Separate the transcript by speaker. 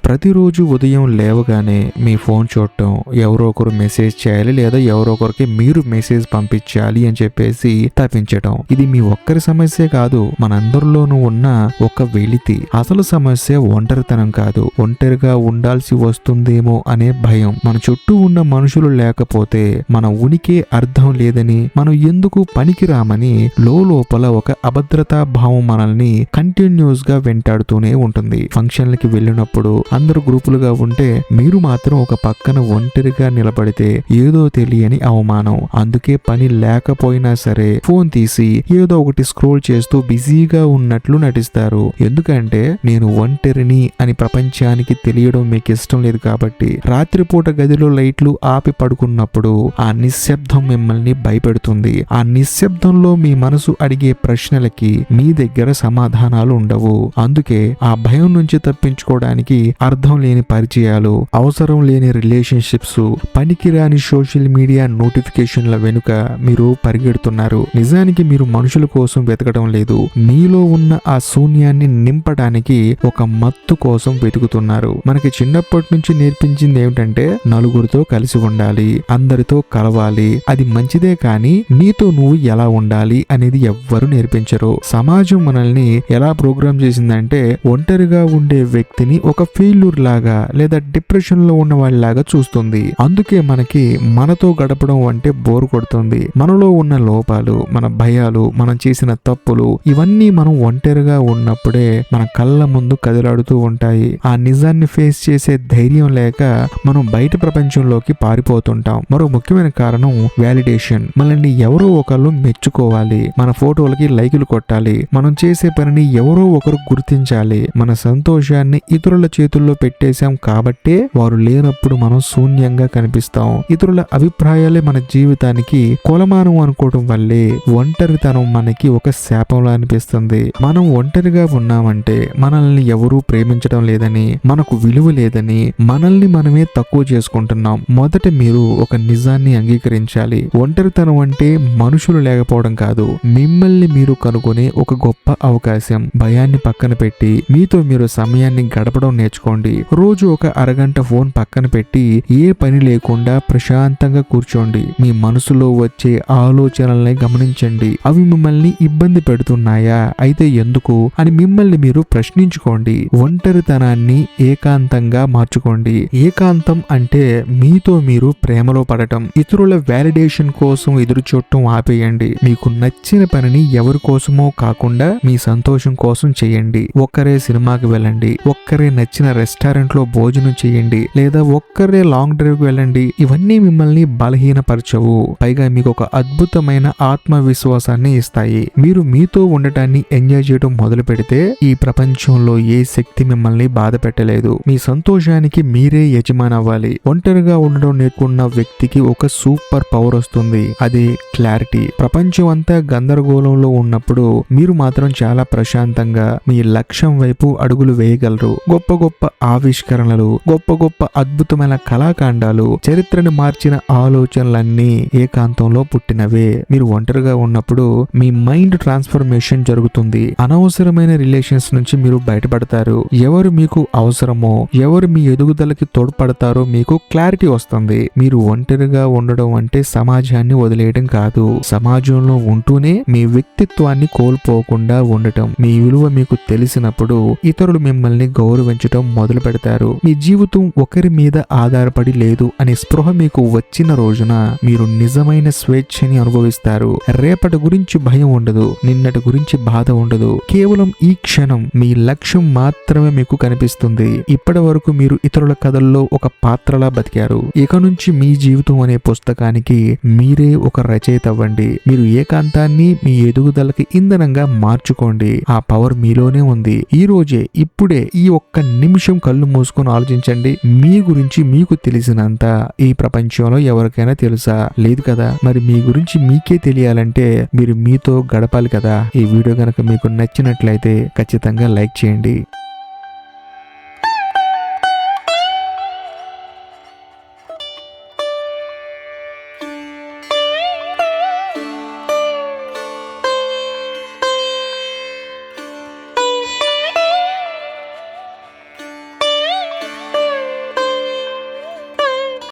Speaker 1: ప్రతిరోజు ఉదయం లేవగానే మీ ఫోన్ చూడటం, ఎవరో ఒకరు మెసేజ్ చేయాలి లేదా ఎవరో ఒకరికి మీరు మెసేజ్ పంపించాలి అని చెప్పేసి తప్పించటం. ఇది మీ ఒక్కరి సమస్య కాదు, మనందరిలోనూ ఉన్న ఒక వెలితి. అసలు సమస్య ఒంటరితనం కాదు, ఒంటరిగా ఉండాల్సి వస్తుందేమో అనే భయం. మన చుట్టూ ఉన్న మనుషులు లేకపోతే మన ఉనికి అర్థం లేదని, మనం ఎందుకు పనికిరామని లోపల ఒక అభద్రతా భావం మనల్ని కంటిన్యూస్ గా వెంటాడుతూనే ఉంటుంది. ఫంక్షన్లకి వెళ్ళినప్పుడు అందరూ గ్రూపులుగా ఉంటే మీరు మాత్రం ఒక పక్కన ఒంటరిగా నిలబడితే ఏదో తెలియని అవమానం. అందుకే పని లేకపోయినా సరే ఫోన్ తీసి ఏదో ఒకటి స్క్రోల్ చేస్తూ బిజీగా ఉన్నట్లు నటిస్తారు. ఎందుకంటే నేను ఒంటరిని అని ప్రపంచానికి తెలియడం మీకు ఇష్టం లేదు కాబట్టి. రాత్రిపూట గదిలో లైట్లు ఆపి పడుకున్నప్పుడు ఆ నిశ్శబ్దం మిమ్మల్ని భయపెడుతుంది. ఆ నిశ్శబ్దంలో మీ మనసు అడిగే ప్రశ్నలకి మీ దగ్గర సమాధానాలు ఉండవు. అందుకే ఆ భయం నుంచి తప్పించుకోవడానికి అర్థం లేని పరిచయాలు, అవసరం లేని రిలేషన్షిప్స్, పనికిరాని సోషల్ మీడియా నోటిఫికేషన్ల వెనుక మీరు పరిగెడుతున్నారు. నిజానికి మీరు మనుషుల కోసం వెతకడం లేదు, మీలో ఉన్న ఆ శూన్యాన్ని నింపడానికి ఒక మత్తు కోసం వెతుకుతున్నారు. మనకి చిన్నప్పటి నుంచి నేర్పించింది ఏమిటంటే నలుగురితో కలిసి ఉండాలి, అందరితో కలవాలి. అది మంచిదే కానీ నీతో నువ్వు ఎలా ఉండాలి అనేది ఎవ్వరు నేర్పించరు. సమాజం మనల్ని ఎలా ప్రోగ్రామ్ చేసిందంటే ఒంటరిగా ఉండే వ్యక్తిని ఒక ఫెయిల్యూర్ లాగా లేదా డిప్రెషన్ లో ఉన్న వాళ్ళలాగా చూస్తుంది. అందుకే మనకి మనతో గడపడం అంటే బోర్ కొడుతుంది. మనలో ఉన్న లోపాలు, మన భయాలు, మనం చేసిన తప్పులు ఇవన్నీ మనం ఒంటరిగా ఉన్నప్పుడే మన కళ్ళ ముందు కదిలాడుతూ ఉంటాయి. ఆ నిజాన్ని ఫేస్ చేసే ధైర్యం లేక మనం బయట ప్రపంచంలోకి పారిపోతుంటాం. మరో ముఖ్యమైన కారణం వాలిడేషన్. మనల్ని ఎవరో ఒకరు మెచ్చుకోవాలి, మన ఫోటోలకి లైకులు కొట్టాలి, మనం చేసే పనిని ఎవరో ఒకరు గుర్తించాలి. మన సంతోషాన్ని ఇతరుల చేతుల్లో పెట్టేశాం కాబట్టే వారు లేనప్పుడు మనం శూన్యంగా కనిపిస్తాం. ఇతరుల అభిప్రాయాలే మన జీవితానికి కొలమానం అనుకోవడం వల్లే ఒంటరితనం మనకి ఒక శాపంలా అనిపిస్తుంది. మనం ఒంటరిగా ఉన్నామంటే మనల్ని ఎవరూ ప్రేమించడం లేదని, మనకు విలువ లేదని, మనల్ని మనమే తక్కువ చేసుకుంటున్నాం. మొదట మీరు ఒక నిజాన్ని అంగీకరించాలి. ఒంటరితనం అంటే మనుషులు లేకపోవడం కాదు, మిమ్మల్ని మీరు కనుగొనే ఒక గొప్ప అవకాశం. భయాన్ని పక్కన పెట్టి మీతో మీరు సమయాన్ని గడపడం నేర్చుకోండి. రోజు ఒక అరగంట ఫోన్ పక్కన పెట్టి ఏ పని లేకుండా ప్రశాంతంగా కూర్చోండి. మీ మనసులో వచ్చే ఆలోచనల్ని గమనించండి. అవి మిమ్మల్ని ఇబ్బంది పెడుతున్నాయా, అయితే ఎందుకు అని మిమ్మల్ని మీరు ప్రశ్నించుకోండి. ఒంటరితనాన్ని ఏకాంతంగా మార్చుకోండి. ఏకాంతం అంటే మీతో మీరు ప్రేమలో పడటం. ఇతరుల వాలిడేషన్ కోసం ఎదురు చూడటం ఆపేయండి. మీకు నచ్చిన పనిని ఎవరి కోసమో కాకుండా మీ సంతోషం కోసం చేయండి. ఒక్కరే సినిమాకి వెళ్ళండి, ఒక్కరే నచ్చిన రెస్టారెంట్ లో భోజనం చేయండి, లేదా ఒక్కరే లాంగ్ డ్రైవ్ కి వెళ్ళండి. ఇవన్నీ మిమ్మల్ని బలహీనపరచవు, పైగా మీకు ఒక అద్భుతమైన ఆత్మవిశ్వాసాన్ని ఇస్తాయి. మీరు మీతో ఉండటాన్ని ఎంజాయ్ చేయడం మొదలు పెడితే ఈ ప్రపంచంలో ఏ శక్తి మిమ్మల్ని బాధ పెట్టలేదు. మీ సంతోషానికి మీరే యజమాని అవ్వాలి. ఒంటరిగా ఉండడం నేర్చుకున్న వ్యక్తికి ఒక సూపర్ పవర్ వస్తుంది, అది క్లారిటీ. ప్రపంచం అంతా గందరగోళంలో ఉన్నప్పుడు మీరు మాత్రం చాలా ప్రశాంతంగా మీ లక్ష్యం వైపు అడుగులు వేయగలరు. గొప్ప గొప్ప ఆవిష్కరణలు, గొప్ప గొప్ప అద్భుతమైన కళాఖండాలు, చరిత్రను మార్చిన ఆలోచనలన్నీ ఏకాంతంలో పుట్టినవే. మీరు ఒంటరిగా ఉన్నప్పుడు మీ మైండ్ ట్రాన్స్ఫర్మేషన్ జరుగుతుంది. అనవసరమైన రిలేషన్స్ నుంచి మీరు బయటపడతారు. ఎవరు మీకు అవసరమో, ఎవరు మీ ఎదుగుదలకి తోడ్పడతారో మీకు క్లారిటీ వస్తుంది. మీరు ఒంటరిగా ఉండడం అంటే సమాజాన్ని వదిలేయడం కాదు, సమాజంలో ఉంటూనే మీ వ్యక్తిత్వాన్ని కోల్పోకుండా ఉండటం. మీ విలువ మీకు తెలిసినప్పుడు ఇతరులు మిమ్మల్ని గౌరవించటం మొదలు పెడతారు. మీ జీవితం ఒకరి మీద ఆధారపడి లేదు అనే స్పృహ మీకు వచ్చిన రోజున మీరు నిజమైన స్వేచ్ఛని అనుభవిస్తారు. రేపటి గురించి భయం ఉండదు, నిన్నటి గురించి బాధ ఉండదు. కేవలం ఈ క్షణం మీ లక్ష్యం మాత్రమే మీకు కనిపిస్తుంది. ఇప్పటి వరకు మీరు ఇతరుల కథల్లో ఒక పాత్రలా బతికారు. ఇక నుంచి మీ జీవితం అనే పుస్తకానికి మీరే ఒక రచయిత అవ్వండి. మీరు ఏకాంతాన్ని మీ ఎదుగుదలకి ఇంధనంగా మార్చుకోండి. ఆ పవర్ మీలోనే ఉంది. ఈ రోజే, ఇప్పుడే, ఈ ఒక్క నిమిషం కళ్ళు మూసుకొని ఆలోచించండి. మీ గురించి మీకు తెలిసినంత ఈ ప్రపంచంలో ఎవరికైనా తెలుసా? లేదు కదా. మరి మీ గురించి మీకే తెలియాలంటే మీరు మీతో గడపాలి కదా. ఈ వీడియో కనుక మీకు నచ్చినట్లయితే ఖచ్చితంగా లైక్ చేయండి.